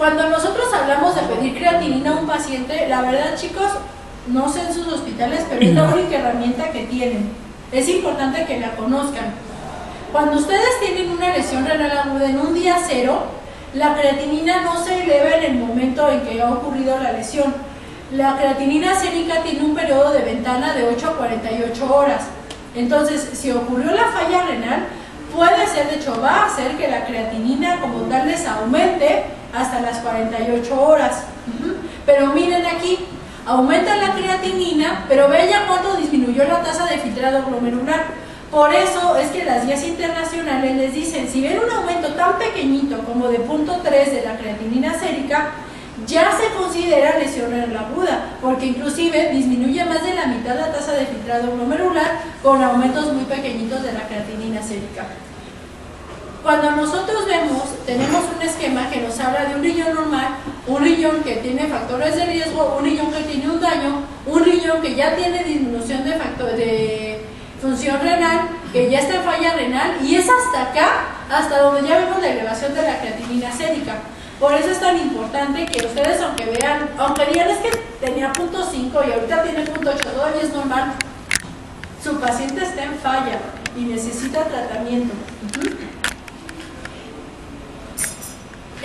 Cuando nosotros hablamos de pedir creatinina a un paciente, la verdad, chicos, no sé en sus hospitales, pero es la única herramienta que tienen. Es importante que la conozcan. Cuando ustedes tienen una lesión renal aguda en un día cero, la creatinina no se eleva en el momento en que ha ocurrido la lesión. La creatinina sérica tiene un periodo de ventana de 8 a 48 horas. Entonces, si ocurrió la falla renal, puede ser, de hecho va a hacer que la creatinina como tal les aumente hasta las 48 horas. Pero miren aquí, aumenta la creatinina, pero vean ya cuánto disminuyó la tasa de filtrado glomerular. Por eso es que las guías internacionales les dicen, si ven un aumento tan pequeñito como de 0.3 de la creatinina sérica, ya se considera lesión renal aguda, porque inclusive disminuye más de la mitad la tasa de filtrado glomerular con aumentos muy pequeñitos de la creatinina sérica. Cuando nosotros tenemos un esquema que nos habla de un riñón normal, un riñón que tiene factores de riesgo, un riñón que tiene un daño, un riñón que ya tiene disminución de función renal, que ya está en falla renal, y es hasta acá, hasta donde ya vemos la elevación de la creatinina sérica. Por eso es tan importante que ustedes, aunque vean, aunque digan es que tenía 0.5 y ahorita tiene 0.8, todavía es normal, su paciente está en falla y necesita tratamiento.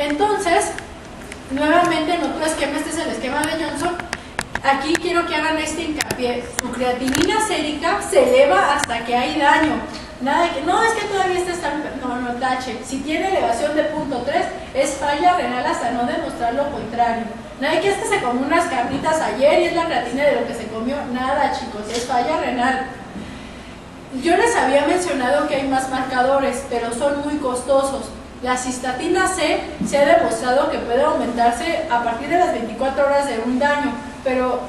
Entonces, nuevamente en otro esquema, este es el esquema de Johnson. Aquí quiero que hagan este hincapié. Su creatinina sérica se eleva hasta que hay daño. Nada de que, no, es que todavía está, no tache. Si tiene elevación de 0.3, es falla renal hasta no demostrar lo contrario. Nada de que este se comió unas carnitas ayer y es la creatina de lo que se comió. Nada, chicos, es falla renal. Yo les había mencionado que hay más marcadores, pero son muy costosos. La cistatina C se ha demostrado que puede aumentarse a partir de las 24 horas de un daño, pero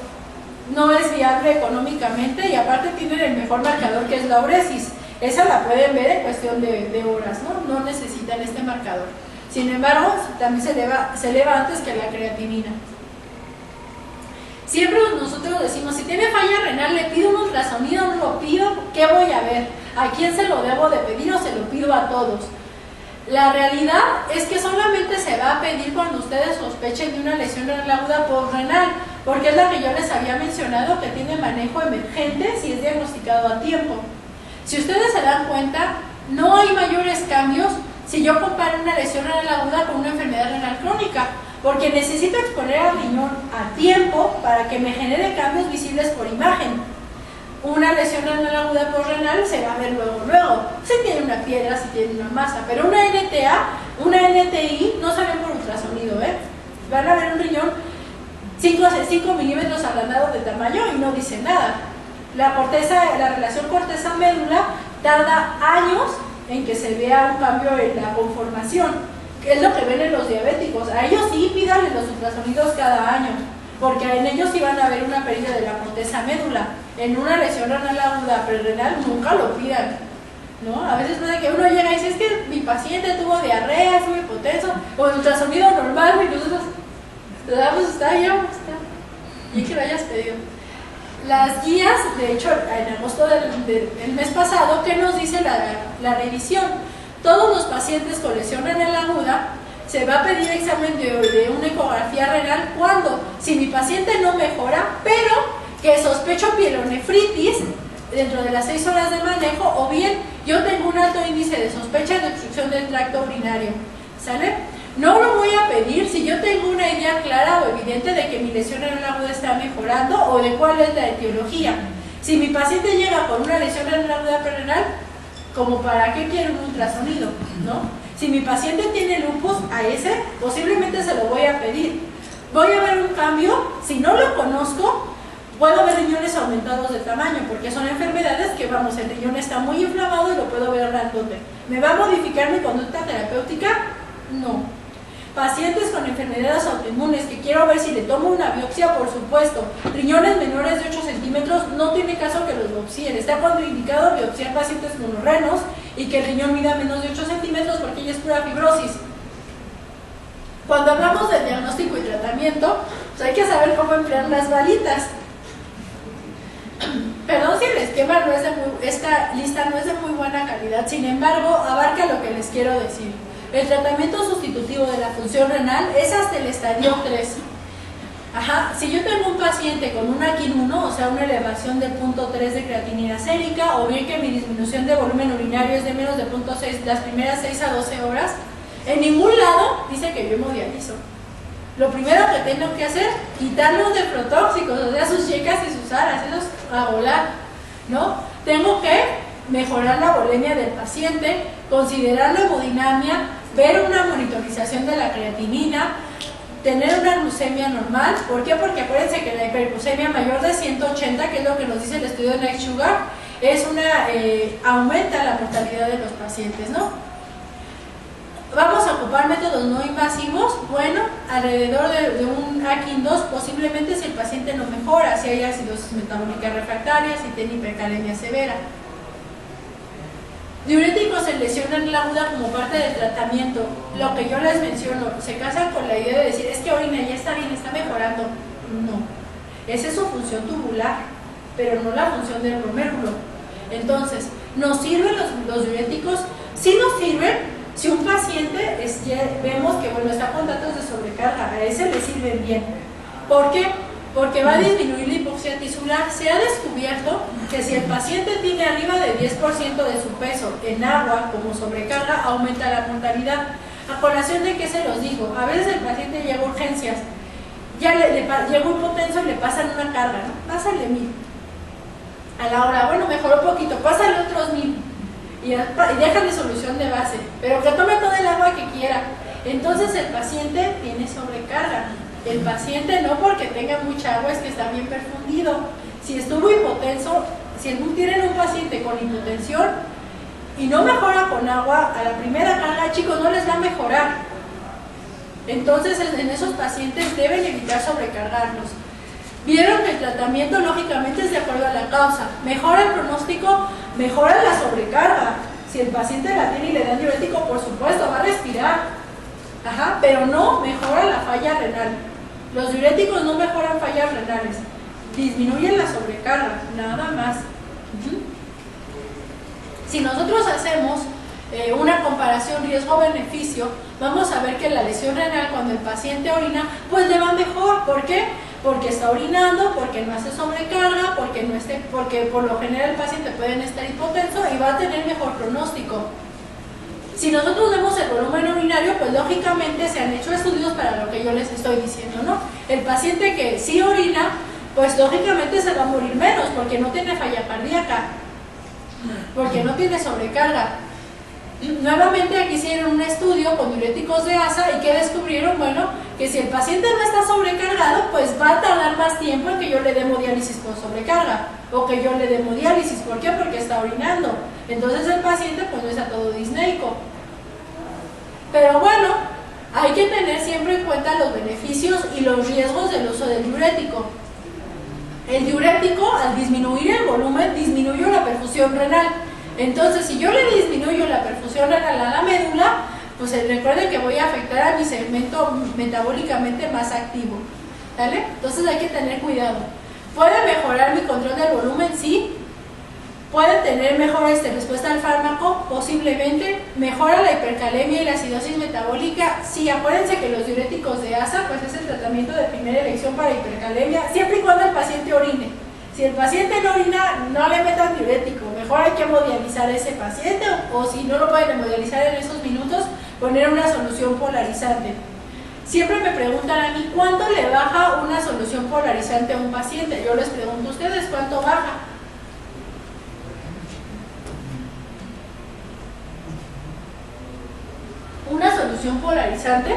no es viable económicamente y aparte tienen el mejor marcador, que es la uresis. Esa la pueden ver en cuestión de horas, no necesitan este marcador. Sin embargo, también se eleva antes que la creatinina. Siempre nosotros decimos, si tiene falla renal, le pido un ultrasonido, no lo pido, ¿qué voy a ver? ¿A quién se lo debo de pedir o se lo pido a todos? La realidad es que solamente se va a pedir cuando ustedes sospechen de una lesión renal aguda postrenal, porque es la que yo les había mencionado, que tiene manejo emergente si es diagnosticado a tiempo. Si ustedes se dan cuenta, no hay mayores cambios si yo comparo una lesión renal aguda con una enfermedad renal crónica, porque necesito exponer al riñón a tiempo para que me genere cambios visibles por imagen. Una lesión renal aguda postrenal se va a ver luego, si tiene una piedra, si tiene una masa, pero una NTA, una NTI no se ven por ultrasonido, van a ver un riñón 5 milímetros agrandado de tamaño y no dice nada. La relación corteza-médula tarda años en que se vea un cambio en la conformación, que es lo que ven en los diabéticos. A ellos sí pídanle los ultrasonidos cada año, porque en ellos sí van a ver una pérdida de la corteza-médula. En una lesión renal aguda prerenal nunca lo pidan, ¿no? A veces puede que uno llega y dice, es que mi paciente tuvo diarrea, fue hipotenso, o el ultrasonido normal, y nosotros te damos, está. Y que lo hayas pedido. Las guías, de hecho, en agosto del mes pasado, ¿qué nos dice la revisión? Todos los pacientes con lesión renal aguda se va a pedir examen de una ecografía renal cuando, si mi paciente no mejora, pero que sospecho pielonefritis dentro de las 6 horas de manejo, o bien yo tengo un alto índice de sospecha de obstrucción del tracto urinario, ¿sale? No lo voy a pedir si yo tengo una idea clara o evidente de que mi lesión renal aguda está mejorando o de cuál es la etiología. Si mi paciente llega con una lesión renal aguda prerenal, ¿como para qué quiero un ultrasonido? ¿No? Si mi paciente tiene lupus, a ese posiblemente se lo voy a pedir. Voy a ver un cambio, si no lo conozco, puedo ver riñones aumentados de tamaño, porque son enfermedades que, vamos, el riñón está muy inflamado y lo puedo ver grandote. ¿Me va a modificar mi conducta terapéutica? No. Pacientes con enfermedades autoinmunes que quiero ver si le tomo una biopsia, por supuesto. Riñones menores de 8 centímetros, no tiene caso que los biopsien. Está contraindicado biopsiar pacientes monorrenos y que el riñón mida menos de 8 centímetros porque ya es pura fibrosis. Cuando hablamos de diagnóstico y tratamiento, pues hay que saber cómo emplear las balitas. Perdón si el esquema esta lista no es de muy buena calidad, sin embargo, abarca lo que les quiero decir. El tratamiento sustitutivo de la función renal es hasta el estadio 3. Si yo tengo un paciente con una KIN 1, o sea, una elevación de 0.3 de creatinina sérica, o bien que mi disminución de volumen urinario es de menos de 0.6 las primeras 6 a 12 horas, en ningún lado dice que yo hemodializo. Lo primero que tengo que hacer, quitar los nefrotóxicos, o sea, sus checas y sus aras, esos a volar, ¿no? Tengo que mejorar la volemia del paciente, considerar la hemodinamia, ver una monitorización de la creatinina, tener una glucemia normal. ¿Por qué? Porque acuérdense que la hiperglucemia mayor de 180, que es lo que nos dice el estudio de Night Sugar, es aumenta la mortalidad de los pacientes, ¿no? Vamos a ocupar métodos no invasivos. Bueno, alrededor de un AKIN 2, posiblemente si el paciente no mejora, si hay acidosis metabólica refractaria, si tiene hipercalemia severa. Diuréticos en lesión renal aguda como parte del tratamiento. Lo que yo les menciono, se casan con la idea de decir, es que orina ya está bien, está mejorando. No, esa es su función tubular, pero no la función del glomérulo. Entonces, ¿nos sirven los diuréticos? Sí nos sirven si un paciente vemos que bueno, está con datos de sobrecarga, a ese le sirven bien. ¿Por qué? Porque va a disminuir la hipoxia tisular. Se ha descubierto que si el paciente tiene arriba de 10% de su peso en agua como sobrecarga, aumenta la mortalidad. A colación de qué se los digo, a veces el paciente llega a urgencias, ya llega un hipotenso y le pasan una carga, ¿no? Pásale 1000. A la hora, bueno, mejoró poquito, pásale otros 1000. Y déjale solución de base, pero que tome todo el agua que quiera. Entonces el paciente tiene sobrecarga. El paciente no porque tenga mucha agua es que está bien perfundido. Si estuvo hipotenso, si tienen un paciente con hipotensión y no mejora con agua, a la primera carga, chicos, no les va a mejorar. Entonces en esos pacientes deben evitar sobrecargarlos. Vieron que el tratamiento lógicamente es de acuerdo a la causa. Mejora el pronóstico, mejora la sobrecarga. Si el paciente la tiene y le dan diurético, por supuesto, va a respirar. Pero no mejora la falla renal. Los diuréticos no mejoran fallas renales, disminuyen la sobrecarga, nada más. Si nosotros hacemos una comparación riesgo-beneficio, vamos a ver que la lesión renal cuando el paciente orina, pues le va mejor. ¿Por qué? Porque está orinando, porque no hace sobrecarga, porque por lo general el paciente puede estar hipotenso y va a tener mejor pronóstico. Si nosotros vemos el volumen urinario, pues lógicamente se han hecho estudios para lo que yo les estoy diciendo, ¿no? El paciente que sí orina, pues lógicamente se va a morir menos porque no tiene falla cardíaca, porque no tiene sobrecarga. Nuevamente aquí hicieron un estudio con diuréticos de ASA y que descubrieron, bueno, que si el paciente no está sobrecargado, pues va a tardar más tiempo en que yo le dé hemodiálisis con sobrecarga o que yo le dé hemodiálisis. ¿Por qué? Porque está orinando. Entonces el paciente pues no está todo disneico. Pero bueno, hay que tener siempre en cuenta los beneficios y los riesgos del uso del diurético. El diurético, al disminuir el volumen, disminuye la perfusión renal. Entonces, si yo le disminuyo la perfusión renal a la médula, pues recuerden que voy a afectar a mi segmento metabólicamente más activo, ¿vale? Entonces hay que tener cuidado. ¿Puede mejorar mi control del volumen? Sí. ¿Puede tener mejor respuesta al fármaco? Posiblemente. ¿Mejora la hipercalemia y la acidosis metabólica? Sí. Acuérdense que los diuréticos de ASA pues es el tratamiento de primera elección para hipercalemia, siempre y cuando el paciente orine. Si el paciente no orina, no le metan diurético, mejor hay que hemodializar a ese paciente o si no lo pueden hemodializar en esos minutos, poner una solución polarizante. Siempre me preguntan a mí, ¿cuánto le baja una solución polarizante a un paciente? Yo les pregunto a ustedes, ¿cuánto baja? Una solución polarizante,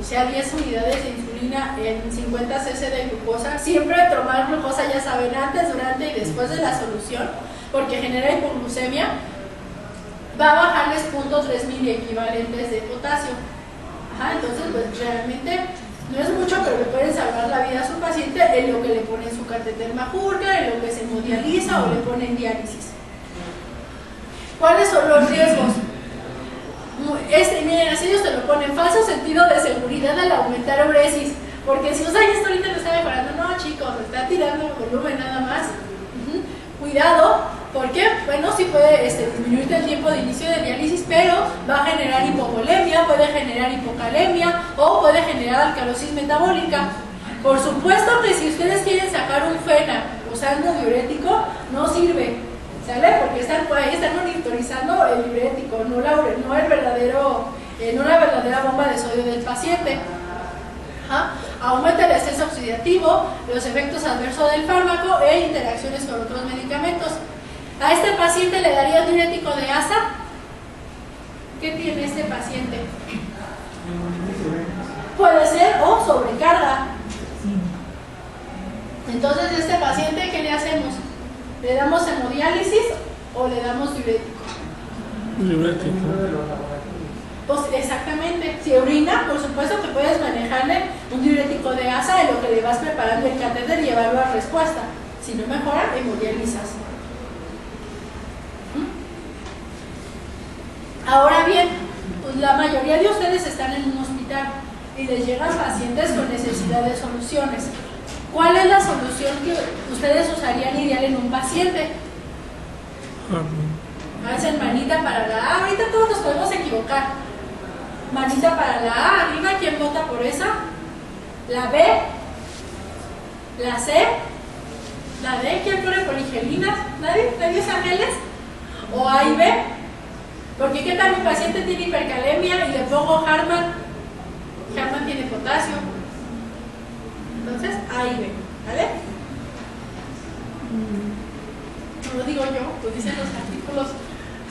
o sea, 10 unidades de insulina en 50 cc de glucosa, siempre tomar glucosa, ya saben, antes, durante y después de la solución, porque genera hipoglucemia, va a bajarles 0.3 miliequivalentes de potasio. Entonces, pues realmente no es mucho, pero le pueden salvar la vida a su paciente en lo que le ponen su catéter Majurga, en lo que se hemodializa o le ponen diálisis. ¿Cuáles son los riesgos? Miren, así ellos te lo ponen, falso sentido de seguridad al aumentar uresis, porque si usan esto ahorita lo está mejorando, no chicos, está tirando volumen nada más. Cuidado, porque bueno, sí puede disminuirte el tiempo de inicio de diálisis, pero va a generar hipovolemia, puede puede generar hipocalemia o puede generar alcalosis metabólica. Por supuesto que si ustedes quieren sacar un FENA usando diurético, no sirve, ¿sale? Porque están monitorizando el diurético, no la verdadera bomba de sodio del paciente. Aumenta el estrés oxidativo, los efectos adversos del fármaco e interacciones con otros medicamentos. ¿A este paciente le daría diurético de asa? ¿Qué tiene este paciente? Puede ser o sobrecarga. Entonces, este paciente, ¿qué le hacemos? ¿Le damos hemodiálisis o le damos diurético? Diurético. Pues exactamente. Si orina, por supuesto que puedes manejarle un diurético de asa en lo que le vas preparando el catéter y evaluar respuesta. Si no mejora, hemodializas. Ahora bien, pues la mayoría de ustedes están en un hospital y les llegan pacientes con necesidad de soluciones. ¿Cuál es la solución que ustedes usarían ideal en un paciente? Hacen manita para la A. Ahorita todos nos podemos equivocar. Manita para la A, arriba, ¿quién vota por esa? La B, la C, la D, ¿quién pone poligelina? ¿Nadie? ¿Nadie usa geles? ¿O A y B? Porque ¿qué tal mi paciente tiene hipercalemia y le pongo Harman? Harman tiene potasio. Entonces, A y B, ¿vale? No lo digo yo, lo dicen los artículos,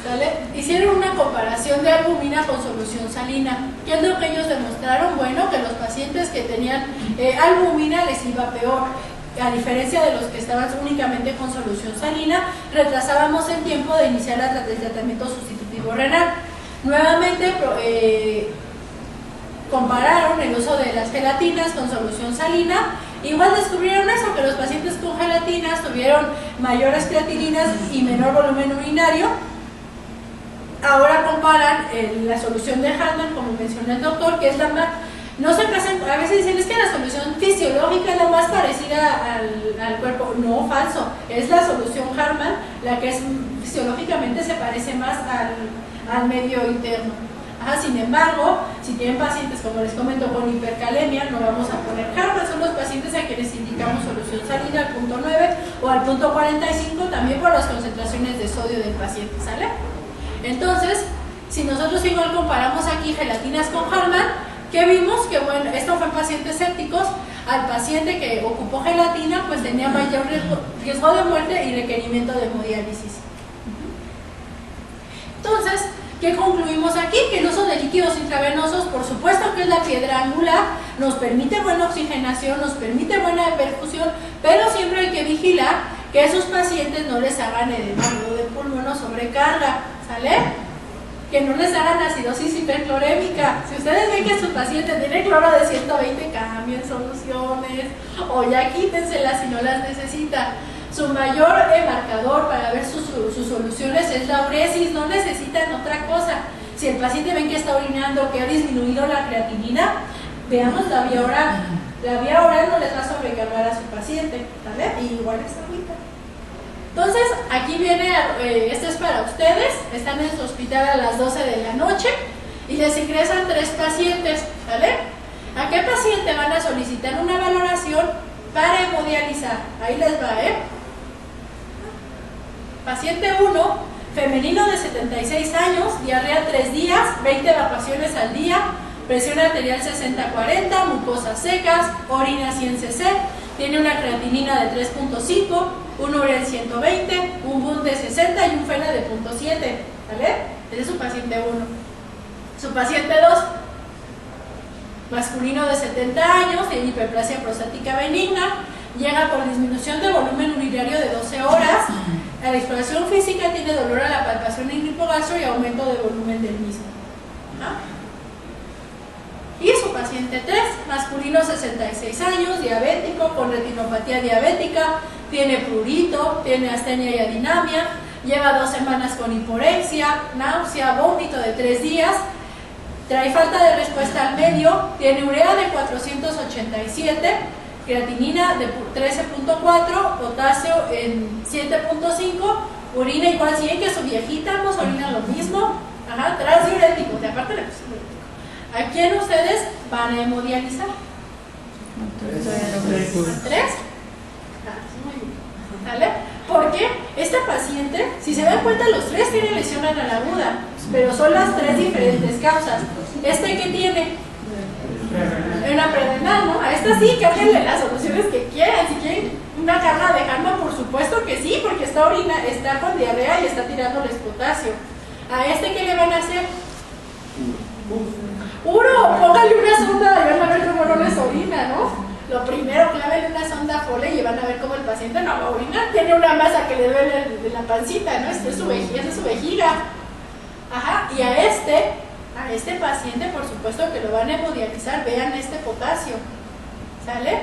¿sale? Hicieron una comparación de albumina con solución salina. ¿Qué es lo que ellos demostraron? Bueno, que los pacientes que tenían albumina les iba peor. A diferencia de los que estaban únicamente con solución salina, retrasábamos el tiempo de iniciar el tratamiento sustitutivo renal. Nuevamente, compararon el uso de las gelatinas con solución salina. Igual descubrieron eso, que los pacientes con gelatinas tuvieron mayores creatininas y menor volumen urinario. Ahora comparan la solución de Harman, como mencionó el doctor, que es la más... No se casan, a veces dicen, es que la solución fisiológica es la más parecida al cuerpo. No, falso. Es la solución Harman la que fisiológicamente se parece más al medio interno. Sin embargo, si tienen pacientes, como les comento, con hipercalemia, no vamos a poner Harman. Son los pacientes a quienes indicamos solución salina al punto 9 o al punto 45, también por las concentraciones de sodio del paciente, ¿sale? Entonces, si nosotros igual comparamos aquí gelatinas con Harman, ¿qué vimos? Que bueno, esto fue en pacientes sépticos. Al paciente que ocupó gelatina, pues tenía mayor riesgo de muerte y requerimiento de hemodiálisis. Entonces, ¿qué concluimos aquí? Que el uso de líquidos intravenosos, por supuesto que es la piedra angular, nos permite buena oxigenación, nos permite buena perfusión, pero siempre hay que vigilar que esos pacientes no les hagan edema de pulmón o sobrecarga, ¿sale? Que no les hagan acidosis hiperclorémica. Si ustedes ven que su paciente tiene cloro de 120, cambien soluciones o ya quítenselas si no las necesita. Su mayor marcador para ver sus soluciones es la uresis, no necesitan otra cosa. Si el paciente ven que está orinando, que ha disminuido la creatinina, veamos la vía oral. La vía oral no les va a sobrecargar a su paciente, ¿vale? Y igual está ahorita. Entonces, aquí viene, esto es para ustedes, están en su hospital a las 12 de la noche y les ingresan 3 pacientes, ¿vale? ¿A qué paciente van a solicitar una valoración para hemodializar? Ahí les va, Paciente 1, femenino de 76 años, diarrea 3 días, 20 evacuaciones al día, presión arterial 60-40, mucosas secas, orina 100 cc, tiene una creatinina de 3.5, un urel 120, un BUN de 60 y un FENA de 0.7, ¿vale? Ese es su paciente 1. Su paciente 2, masculino de 70 años, tiene hiperplasia prostática benigna, llega por disminución de volumen urinario de 12 horas, a la exploración física tiene dolor a la palpación en hipogastro y aumento de volumen del mismo. Y su paciente 3, masculino 66 años, diabético, con retinopatía diabética, tiene prurito, tiene astenia y adinamia, lleva 2 semanas con hiporexia, náusea, vómito de 3 días, trae falta de respuesta al medio, tiene urea de 487, creatinina de 13.4, potasio en 7.5, orina igual 100 que su viejita, pues orina lo mismo, trae diuréticos, de aparte le puse diurético. ¿A quién ustedes van a hemodializar? ¿A 3? Muy bien. ¿Sale? Porque esta paciente, si se dan cuenta, los 3 tienen lesión anal aguda, pero son las 3 diferentes causas. ¿Qué tiene? Una prerenal, ¿no? A esta sí, cárguenle las soluciones que quieran. Si quieren una carga de Hanma, por supuesto que sí, porque está con diarrea y está tirándoles potasio. ¿A qué le van a hacer? Póngale una sonda y van a ver cómo no les orina, ¿no? Lo primero, clávenle una sonda Foley y van a ver cómo el paciente no va a orinar. Tiene una masa que le duele de la pancita, ¿no? Esta es su vejiga. Ajá, y a este paciente, por supuesto que lo van a hemodializar. Vean este potasio, ¿sale?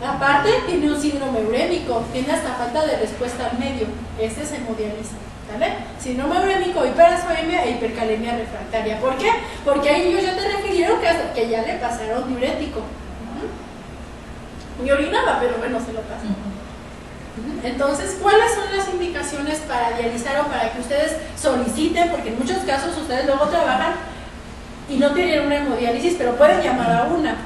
Aparte, tiene un síndrome urémico, tiene hasta falta de respuesta al medio. Se hemodializa, ¿sale? Síndrome urémico, hiperasfemia e hipercalemia refractaria. ¿Por qué? Porque ahí ellos ya te refirieron que ya le pasaron diurético. Y orinaba, pero bueno, se lo pasó. Entonces, ¿cuáles son las indicaciones para dializar o para que ustedes soliciten? Porque en muchos casos ustedes luego trabajan y no tienen una hemodiálisis, pero pueden llamar a una.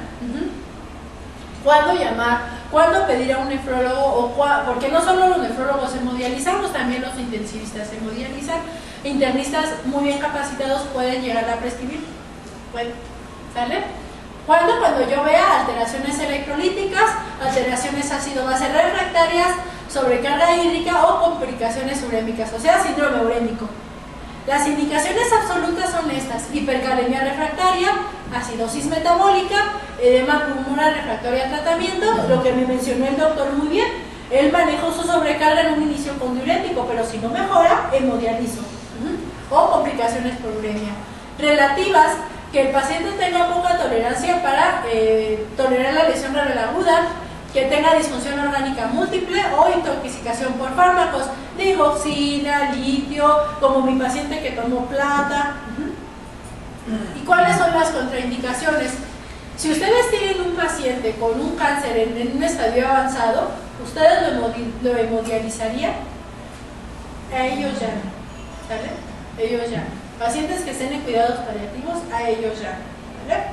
¿Cuándo llamar? ¿Cuándo pedir a un nefrólogo? Porque no solo los nefrólogos hemodializamos, también los intensivistas hemodializan. Internistas muy bien capacitados pueden llegar a prescribir. Bueno, ¿sale? Cuando yo vea alteraciones electrolíticas, alteraciones ácido-base refractarias, sobrecarga hídrica o complicaciones urémicas, o sea, síndrome urémico. Las indicaciones absolutas son estas: hipercalemia refractaria, acidosis metabólica, edema pulmonar refractario a tratamiento, lo que me mencionó el doctor muy bien. Él manejó su sobrecarga en un inicio con diurético, pero si no mejora, hemodializo. O complicaciones por uremia. Relativas: que el paciente tenga poca tolerancia para tolerar la lesión renal aguda, que tenga disfunción orgánica múltiple o intoxicación por fármacos, digoxina, litio, como mi paciente que tomó plata. ¿Y cuáles son las contraindicaciones? Si ustedes tienen un paciente con un cáncer en un estadio avanzado, ¿ustedes lo hemodializarían? A ellos ya no, ¿sale? Ellos ya no. Pacientes que estén en cuidados paliativos, a ellos ya, ¿vale?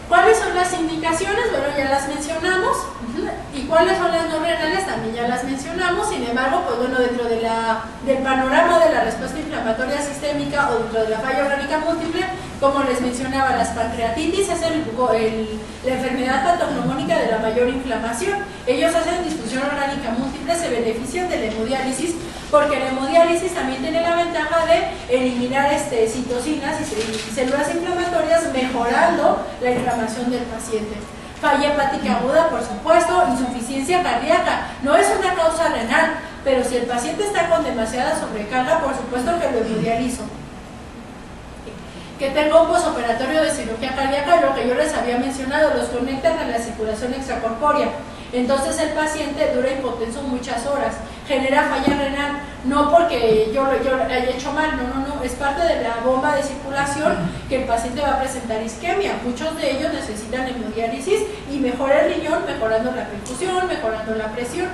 ¿Cuáles son las indicaciones? Bueno, ya las mencionamos. ¿Y cuáles son las no renales? También ya las mencionamos. Sin embargo, pues bueno, dentro del panorama de la respuesta inflamatoria sistémica o dentro de la falla orgánica múltiple, como les mencionaba, las pancreatitis es la enfermedad patognomónica de la mayor inflamación. Ellos hacen disfunción orgánica múltiple, se benefician de la hemodiálisis, porque la hemodiálisis también tiene la ventaja de eliminar citocinas y células inflamatorias, mejorando la inflamación del paciente. Falla hepática aguda, por supuesto, insuficiencia cardíaca, no es una causa renal, pero si el paciente está con demasiada sobrecarga, por supuesto que lo hemodializo. Que tenga un posoperatorio de cirugía cardíaca, lo que yo les había mencionado, los conectan a la circulación extracorpórea. Entonces el paciente dura hipotenso muchas horas, genera falla renal, no porque yo lo haya hecho mal, no, es parte de la bomba de circulación que el paciente va a presentar isquemia. Muchos de ellos necesitan hemodiálisis y mejora el riñón, mejorando la perfusión, mejorando la presión.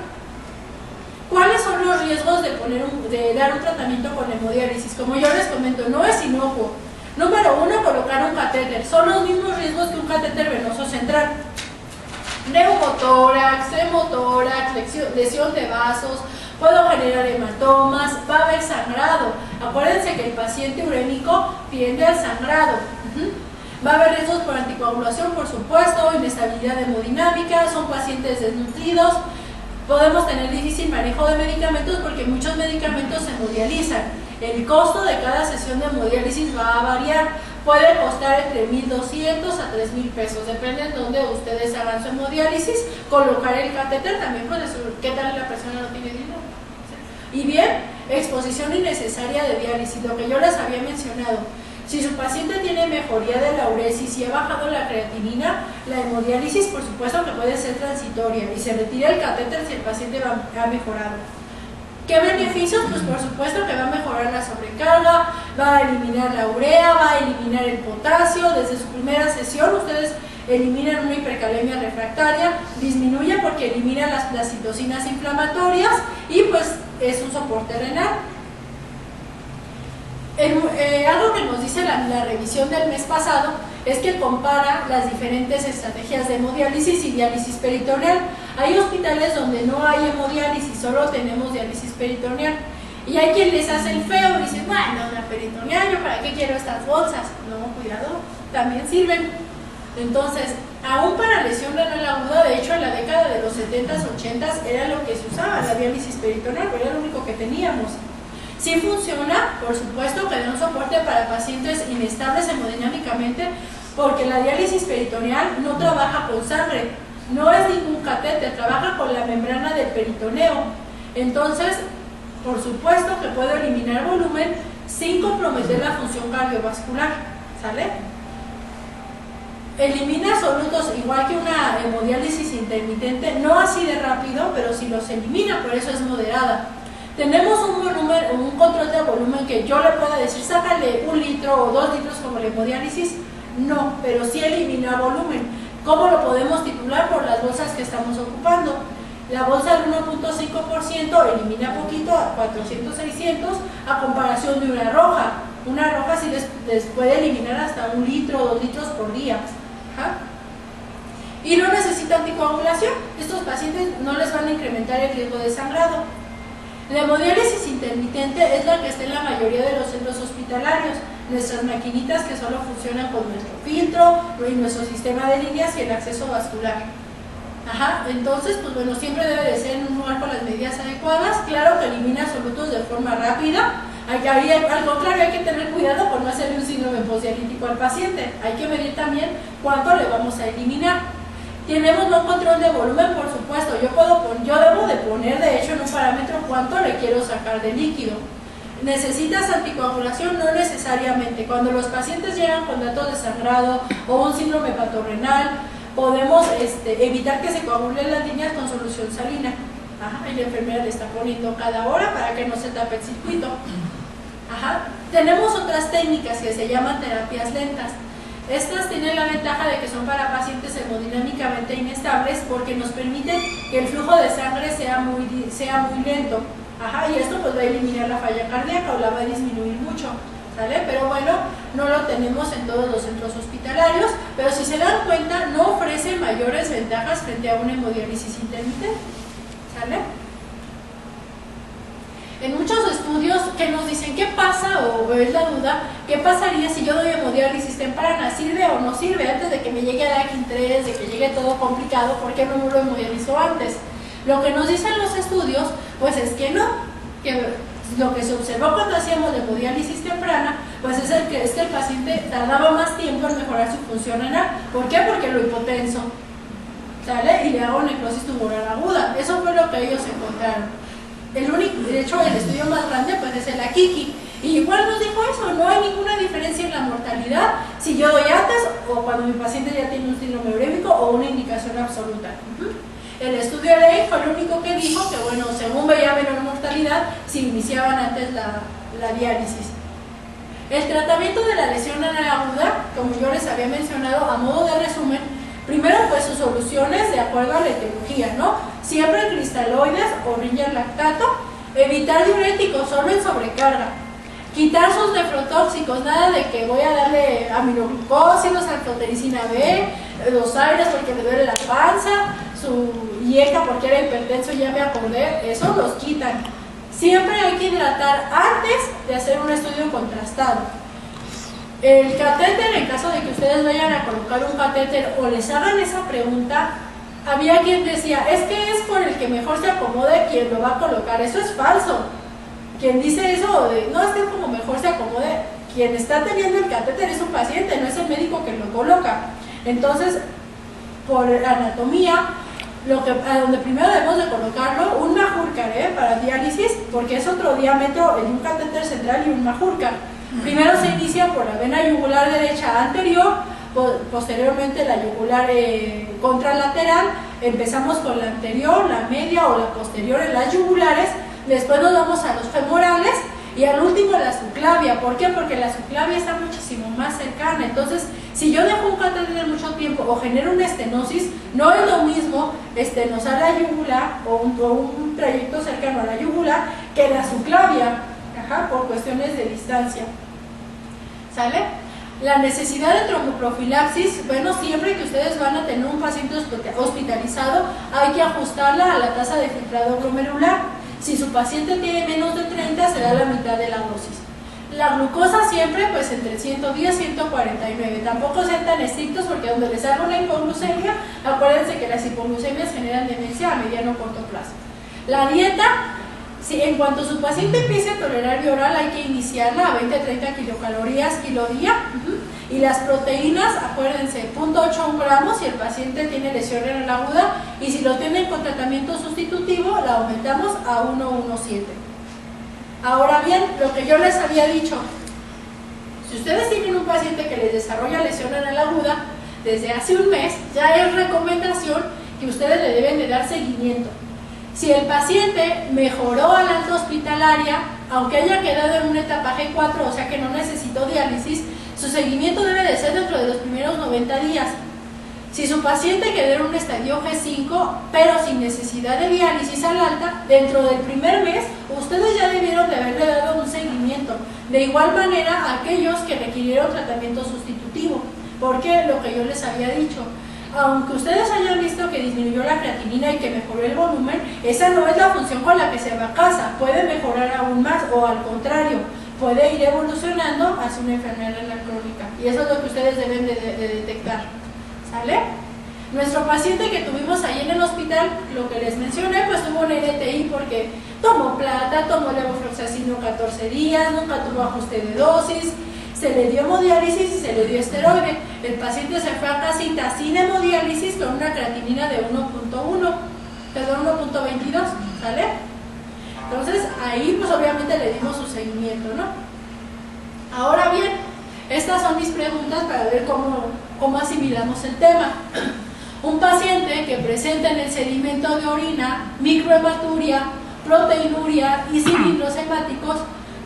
¿Cuáles son los riesgos de dar un tratamiento con hemodiálisis? Como yo les comento, no es inocuo. Número 1, colocar un catéter. Son los mismos riesgos que un catéter venoso central. Neumotórax, hemotórax, lesión de vasos, puedo generar hematomas, va a haber sangrado. Acuérdense que el paciente urémico tiende al sangrado. Va a haber riesgos por anticoagulación, por supuesto, inestabilidad hemodinámica, son pacientes desnutridos. Podemos tener difícil manejo de medicamentos porque muchos medicamentos se hemodializan. El costo de cada sesión de hemodiálisis va a variar. Puede costar entre 1,200 a 3,000 pesos, depende de dónde ustedes hagan su hemodiálisis. Colocar el catéter también puede ser, ¿qué tal la persona no tiene dinero? Y bien, exposición innecesaria de diálisis, lo que yo les había mencionado. Si su paciente tiene mejoría de la uresis y ha bajado la creatinina, la hemodiálisis por supuesto que puede ser transitoria y se retira el catéter si el paciente ha mejorado. ¿Qué beneficios? Pues por supuesto que va a mejorar la sobrecarga, va a eliminar la urea, va a eliminar el potasio. Desde su primera sesión ustedes eliminan una hipercalemia refractaria, disminuye porque elimina las citocinas inflamatorias y pues es un soporte renal. Algo que nos dice la revisión del mes pasado es que compara las diferentes estrategias de hemodiálisis y diálisis peritoneal. Hay hospitales donde no hay hemodiálisis, solo tenemos diálisis peritoneal. Y hay quien les hace el feo y dice, bueno, la peritoneal, ¿yo para qué quiero estas bolsas? No, cuidado, también sirven. Entonces, aún para lesión renal aguda, de hecho en la década de los 70s, 80s era lo que se usaba, la diálisis peritoneal, pero era lo único que teníamos. Sí funciona, por supuesto, que da un soporte para pacientes inestables hemodinámicamente, porque la diálisis peritoneal no trabaja con sangre, no es ningún catéter, trabaja con la membrana del peritoneo. Entonces, por supuesto que puede eliminar volumen sin comprometer la función cardiovascular, ¿sale? Elimina solutos igual que una hemodiálisis intermitente, no así de rápido, pero sí los elimina, por eso es moderada. Tenemos un volumen, un control de volumen que yo le pueda decir, sácale 1 litro o 2 litros como la hemodiálisis, no, pero sí elimina volumen. ¿Cómo lo podemos titular? Por las bolsas que estamos ocupando. La bolsa del 1.5% elimina poquito, a 400, 600, a comparación de una roja. Una roja sí les puede eliminar hasta 1 litro o 2 litros por día. ¿Ah? Y no necesita anticoagulación. Estos pacientes no les van a incrementar el riesgo de sangrado. La hemodiálisis intermitente es la que está en la mayoría de los centros hospitalarios. Nuestras maquinitas que solo funcionan con nuestro filtro y nuestro sistema de líneas y el acceso vascular. Ajá, entonces, pues bueno, siempre debe de ser en un lugar con las medidas adecuadas. Claro que elimina solutos de forma rápida. Al contrario, hay que tener cuidado por no hacerle un síndrome postdialítico al paciente. Hay que medir también cuánto le vamos a eliminar. Tenemos un control de volumen, por supuesto. Yo debo de poner, de hecho, en un parámetro cuánto le quiero sacar de líquido. ¿Necesitas anticoagulación? No necesariamente. Cuando los pacientes llegan con datos de sangrado o un síndrome hepatorenal, podemos evitar que se coagulen las líneas con solución salina. Ajá, y la enfermera le está poniendo cada hora para que no se tape el circuito. Ajá. Tenemos otras técnicas que se llaman terapias lentas. Estas tienen la ventaja de que son para pacientes hemodinámicamente inestables porque nos permiten que el flujo de sangre sea muy lento. Ajá, y esto pues va a eliminar la falla cardíaca o la va a disminuir mucho, ¿sale? Pero bueno, no lo tenemos en todos los centros hospitalarios, pero si se dan cuenta, no ofrece mayores ventajas frente a una hemodiálisis intermitente, ¿sale? En muchos estudios que nos dicen qué pasa, o es la duda, qué pasaría si yo doy hemodiálisis temprana, ¿sirve o no sirve? Antes de que me llegue a AKIN 3, de que llegue todo complicado, ¿por qué no me lo hemodializo antes? Lo que nos dicen los estudios, pues es que no, que lo que se observó cuando hacíamos la hemodiálisis temprana, pues es que el paciente tardaba más tiempo en mejorar su función renal. ¿Por qué? Porque lo hipotenso, ¿sale? Y le hago necrosis tumoral aguda. Eso fue lo que ellos encontraron. De hecho, el estudio más grande pues es el AKIKI. Y igual nos dijo eso, no hay ninguna diferencia en la mortalidad si yo doy antes o cuando mi paciente ya tiene un síndrome urémico o una indicación absoluta. El estudio LEI fue el único que dijo que, bueno, según veía menor mortalidad si iniciaban antes la diálisis. El tratamiento de la lesión renal aguda, como yo les había mencionado a modo de resumen, primero pues sus soluciones de acuerdo a la etiología, ¿no? Siempre cristaloides o ringer lactato, evitar diuréticos solo en sobrecarga, quitar sus nefrotóxicos, nada de que voy a darle aminoglucósidos, alfotericina B, los aires porque me duele la panza, su IECA porque era hipertenso, ya me acordé, eso los quitan. Siempre hay que hidratar antes de hacer un estudio contrastado. El catéter, en caso de que ustedes vayan a colocar un catéter o les hagan esa pregunta, había quien decía, es que es por el que mejor se acomode quien lo va a colocar. Eso es falso. Quien dice eso, no es que como mejor se acomode, quien está teniendo el catéter es un paciente, no es el médico que lo coloca. Entonces, por anatomía, a donde primero debemos de colocarlo, un Majorcar para diálisis, porque es otro diámetro en un catéter central y un Majorcar. Primero se inicia por la vena yugular derecha anterior, posteriormente la yugular contralateral, empezamos con la anterior, la media o la posterior en las yugulares, después nos vamos a los femorales y al último la subclavia. ¿Por qué? Porque la subclavia está muchísimo más cercana. Entonces, si yo dejo un catéter mucho tiempo o genero una estenosis, no es lo mismo estenosar la yugular o un trayecto cercano a la yugular que la subclavia, por cuestiones de distancia. ¿Sale? La necesidad de tromboprofilaxis, bueno, siempre que ustedes van a tener un paciente hospitalizado, hay que ajustarla a la tasa de filtrado glomerular. Si su paciente tiene menos de 30, se da la mitad de la dosis. La glucosa siempre, pues entre 110 y 149. Tampoco sean tan estrictos porque donde les haga una hipoglucemia, acuérdense que las hipoglucemias generan demencia a mediano o corto plazo. La dieta, si en cuanto su paciente empiece a tolerar vía oral, hay que iniciarla a 20-30 kilocalorías kilo día. Y las proteínas, acuérdense, 0.8 gramos si el paciente tiene lesión renal aguda, y si lo tienen con tratamiento sustitutivo, la aumentamos a 1,17. Ahora bien, lo que yo les había dicho, si ustedes tienen un paciente que les desarrolla lesión renal aguda, desde hace un mes ya es recomendación que ustedes le deben de dar seguimiento. Si el paciente mejoró a la alta hospitalaria, aunque haya quedado en una etapa G4, o sea que no necesitó diálisis, su seguimiento debe de ser dentro de los primeros 90 días. Si su paciente quedó en un estadio G5, pero sin necesidad de diálisis al alta, dentro del primer mes, ustedes ya debieron de haberle dado un seguimiento. De igual manera, a aquellos que requirieron tratamiento sustitutivo, porque lo que yo les había dicho, aunque ustedes hayan visto que disminuyó la creatinina y que mejoró el volumen, esa no es la función con la que se va a casa, puede mejorar aún más, o al contrario, puede ir evolucionando hacia una enfermedad renal crónica, y eso es lo que ustedes deben de detectar. ¿Sale? Nuestro paciente que tuvimos ahí en el hospital, lo que les mencioné, pues tuvo un LTI porque tomó plata, tomó levofloxacino 14 días, nunca tuvo ajuste de dosis, se le dio hemodiálisis y se le dio esteroide. El paciente se fue a casita sin hemodiálisis con una creatinina de 1.1, perdón, 1.22, ¿sale? Entonces ahí pues obviamente le dimos su seguimiento, ¿no? Ahora bien, estas son mis preguntas para ver cómo asimilamos el tema. Un paciente que presenta en el sedimento de orina microhematuria, proteinuria y cilindros hepáticos,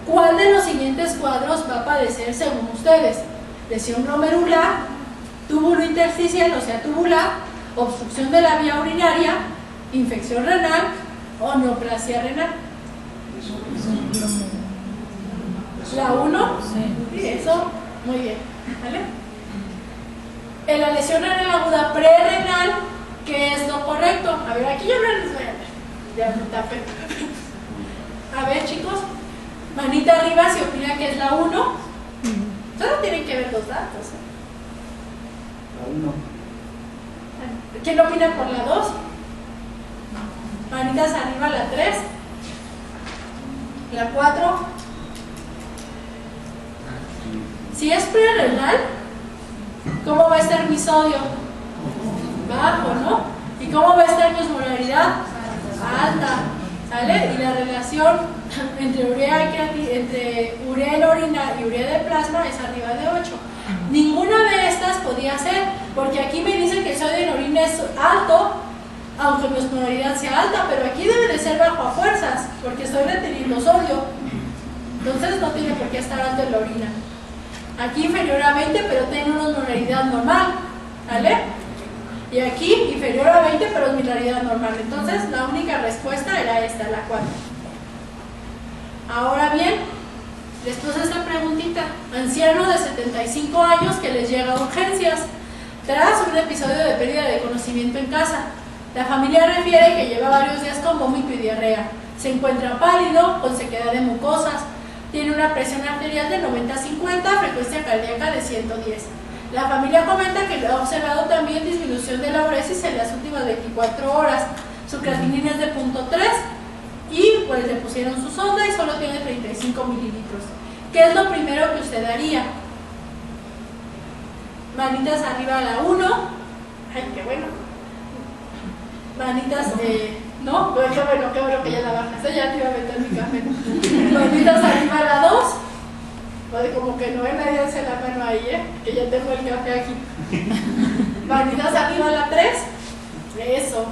¿cuál de los siguientes cuadros va a padecer según ustedes? Lesión glomerular, túbulo intersticial, o sea tubular, obstrucción de la vía urinaria, infección renal o neoplasia renal. ¿La 1? Sí, eso, muy bien, ¿vale? En la lesión renal aguda prerrenal, ¿qué es lo correcto? A ver, aquí yo les voy a ver. Ya me tapé. A ver, chicos, manita arriba si opinan que es la 1. Solo tienen que ver los datos. La 1. ¿Quién opina por la 2? Manitas arriba la 3. La 4. Si es prerrenal, ¿cómo va a estar mi sodio? Bajo, ¿no? ¿Y cómo va a estar mi osmolaridad? Alta, ¿sale? Y la relación entre urea en orina y urea de plasma es arriba de 8. Ninguna de estas podía ser, porque aquí me dicen que el sodio en orina es alto, aunque mi osmolaridad sea alta, pero aquí debe de ser bajo a fuerzas, porque estoy reteniendo sodio. Entonces no tiene por qué estar alto en la orina. Aquí inferior a 20, pero tiene una osmolaridad normal, ¿vale? Y aquí inferior a 20, pero osmolaridad normal. Entonces la única respuesta era esta, la 4. Ahora bien, les puse esta preguntita. Anciano de 75 años que les llega a urgencias tras un episodio de pérdida de conocimiento en casa. La familia refiere que lleva varios días con vómito y diarrea. Se encuentra pálido, con sequedad de mucosas. Tiene una presión arterial de 90-50, frecuencia cardíaca de 110. La familia comenta que ha observado también disminución de la uresis en las últimas 24 horas. Su creatinina es de 0.3 y pues le pusieron su sonda y solo tiene 35 mililitros. ¿Qué es lo primero que usted haría? Manitas arriba a la 1. Ay, qué bueno. Manitas, no, qué bueno que ya la bajas, ya te iba a meter mi café. Manitas arriba a la 2. Como que no hay nadie hace la mano ahí, que ya tengo el café aquí. Manitas arriba a la 3. Eso.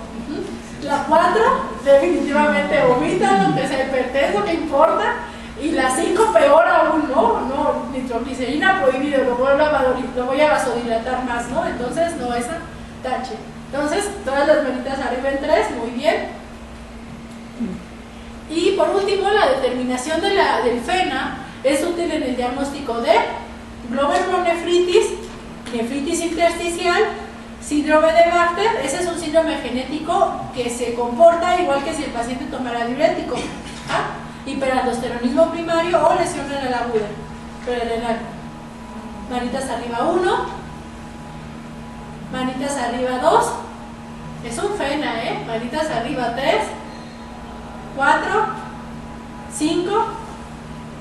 La 4, definitivamente vomita, lo que sea hipertenso, que importa. Y la 5, peor aún, no, nitroglicerina prohibido, lo voy a vasodilatar más, ¿no? Entonces, no, esa tache. Entonces, todas las manitas arriba en 3, muy bien. Y por último, la determinación del FENA es útil en el diagnóstico de glomerulonefritis intersticial, síndrome de Bartter. Ese es un síndrome genético que se comporta igual que si el paciente tomara diurético. Hiperaldosteronismo primario o lesión renal aguda, prerenal. Manitas arriba 1, manitas arriba 2, es un FENA, manitas arriba 3, 4, 5,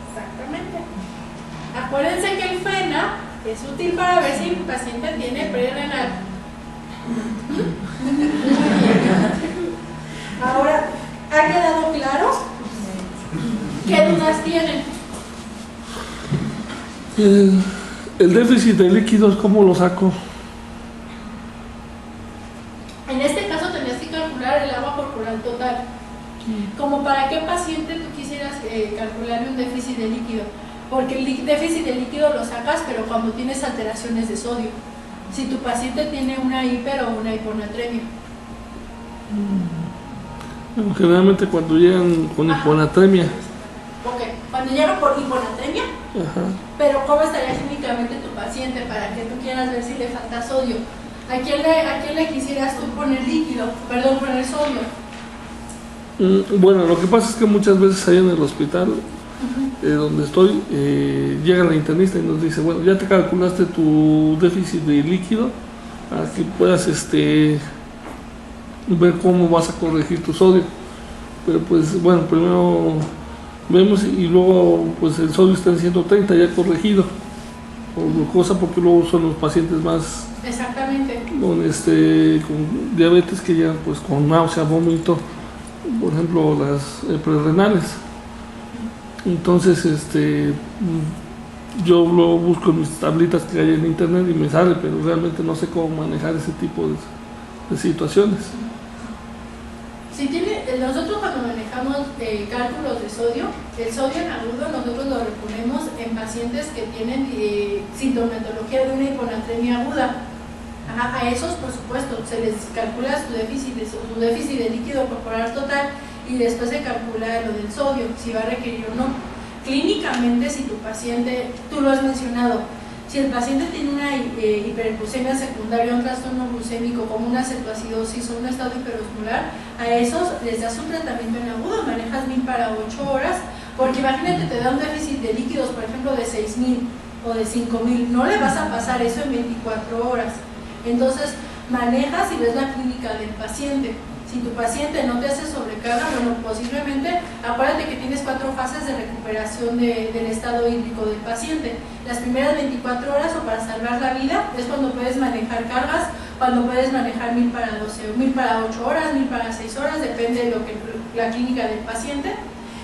exactamente. Acuérdense que el FENA es útil para ver si el paciente tiene prerenal. Ahora, ¿ha quedado claro? ¿Qué dudas tienen? El déficit de líquidos, ¿cómo lo saco? En este caso tendrías que calcular el agua corporal total. ¿Como para qué paciente tú quisieras calcular un déficit de líquido? Porque el déficit de líquido lo sacas, pero cuando tienes alteraciones de sodio. Si tu paciente tiene una hiper o una hiponatremia. Generalmente cuando llegan con hiponatremia. Ok, cuando llega por hiponatremia. Pero ¿cómo estaría clínicamente tu paciente para que tú quieras ver si le falta sodio? ¿A quién le quisieras tú poner líquido? Perdón, poner sodio. Bueno, lo que pasa es que muchas veces ahí en el hospital donde estoy, llega la internista y nos dice, bueno, ya te calculaste tu déficit de líquido para que puedas ver cómo vas a corregir tu sodio. Pero pues bueno, primero vemos y luego pues el sodio está en 130 ya corregido, o glucosa, porque luego son los pacientes más exactamente con diabetes que llegan pues con náusea, vómito, por ejemplo las prerrenales. Entonces yo lo busco en mis tablitas que hay en internet y me sale, pero realmente no sé cómo manejar ese tipo de situaciones. Nosotros cuando manejamos cálculos de sodio, el sodio en agudo nosotros lo reponemos en pacientes que tienen sintomatología de una hiponatremia aguda. A esos, por supuesto, se les calcula su déficit de líquido corporal total y después se calcula lo del sodio, si va a requerir o no. Clínicamente, si tu paciente, tú lo has mencionado, si el paciente tiene una hiperglucemia secundaria, un trastorno glucémico como una cetoacidosis o un estado hiperosmolar, a esos les das un tratamiento en agudo, manejas 1000 para 8 horas, porque imagínate, te da un déficit de líquidos, por ejemplo, de 6000 o de 5000, no le vas a pasar eso en 24 horas. Entonces, manejas y ves la clínica del paciente. Si tu paciente no te hace sobrecarga, bueno, posiblemente, acuérdate que tienes 4 fases de recuperación del estado hídrico del paciente. Las primeras 24 horas o para salvar la vida es cuando puedes manejar cargas, cuando puedes manejar 1000 para 12, 1000 para 8 horas, 1000 para 6 horas, depende de lo que la clínica del paciente.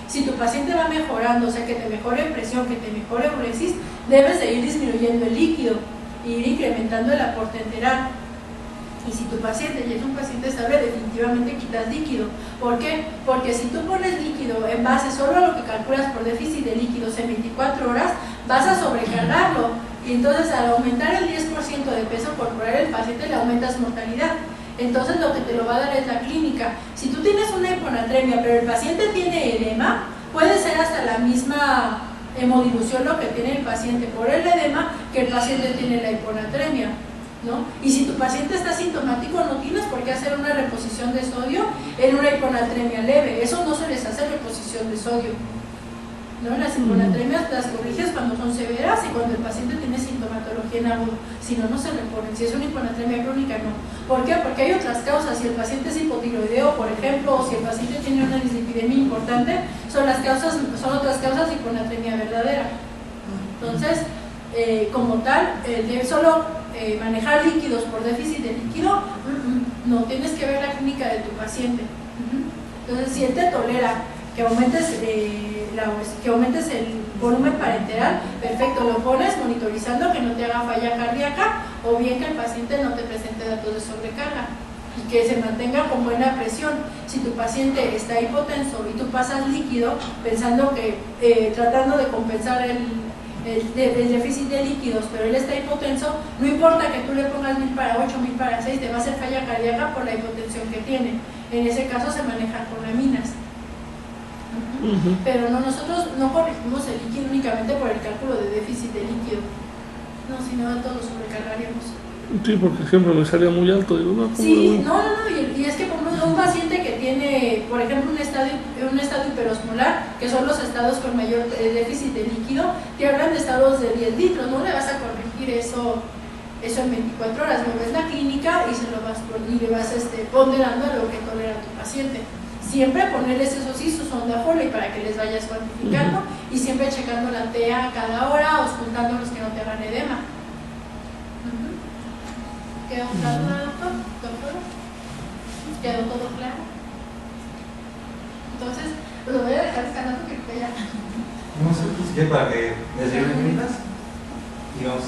Si tu paciente va mejorando, o sea, que te mejore presión, que te mejore uresis, debes de ir disminuyendo el líquido e ir incrementando el aporte enteral. Y si tu paciente ya es un paciente estable, definitivamente quitas líquido. ¿Por qué? Porque si tú pones líquido en base solo a lo que calculas por déficit de líquidos en 24 horas, vas a sobrecargarlo. Y entonces al aumentar el 10% de peso corporal, el paciente le aumentas mortalidad. Entonces lo que te lo va a dar es la clínica. Si tú tienes una hiponatremia, pero el paciente tiene edema, puede ser hasta la misma hemodilución lo que tiene el paciente por el edema que el paciente tiene la hiponatremia, ¿no? Y si tu paciente está sintomático, no tienes por qué hacer una reposición de sodio en una hiponatremia leve. Eso no se les hace reposición de sodio, ¿no? Las hiponatremias las corriges cuando son severas y cuando el paciente tiene sintomatología en agudo. Si no, no se reponen. Si es una hiponatremia crónica, no. ¿Por qué? Porque hay otras causas. Si el paciente es hipotiroideo, por ejemplo, o si el paciente tiene una dislipidemia importante, son otras causas de hiponatremia verdadera. Entonces, como tal, solo manejar líquidos por déficit de líquido, no, tienes que ver la clínica de tu paciente. Entonces, si él te tolera que aumentes el volumen parenteral, perfecto, lo pones monitorizando que no te haga falla cardíaca o bien que el paciente no te presente datos de sobrecarga y que se mantenga con buena presión. Si tu paciente está hipotenso y tú pasas líquido pensando que tratando de compensar el déficit de líquidos, pero él está hipotenso, no importa que tú le pongas 1000 para 8, 1000 para 6, te va a hacer falla cardíaca por la hipotensión que tiene. En ese caso se maneja con laminas. Pero nosotros no corregimos el líquido únicamente por el cálculo de déficit de líquido. No, si no, todos lo sobrecargaríamos. Sí, porque siempre me salía muy alto, digo, no, ¿cómo le Sí, voy? no, y es que por ejemplo un paciente que tiene, por ejemplo, un estado hiperosmolar, que son los estados con mayor déficit de líquido, te hablan de estados de 10 litros, no le vas a corregir eso en 24 horas, lo ves la clínica y le vas ponderando lo que tolera tu paciente. Siempre ponerles eso sí, su sonda Foley para que les vayas cuantificando y siempre checando la TEA cada hora, auscultando los que no te hagan edema. ¿Quedó claro, doctor? ¿Doctora? ¿Quedó todo claro? Entonces, lo voy a dejar descansando que ya. No sé, si quiere para que desayunen mientras y vamos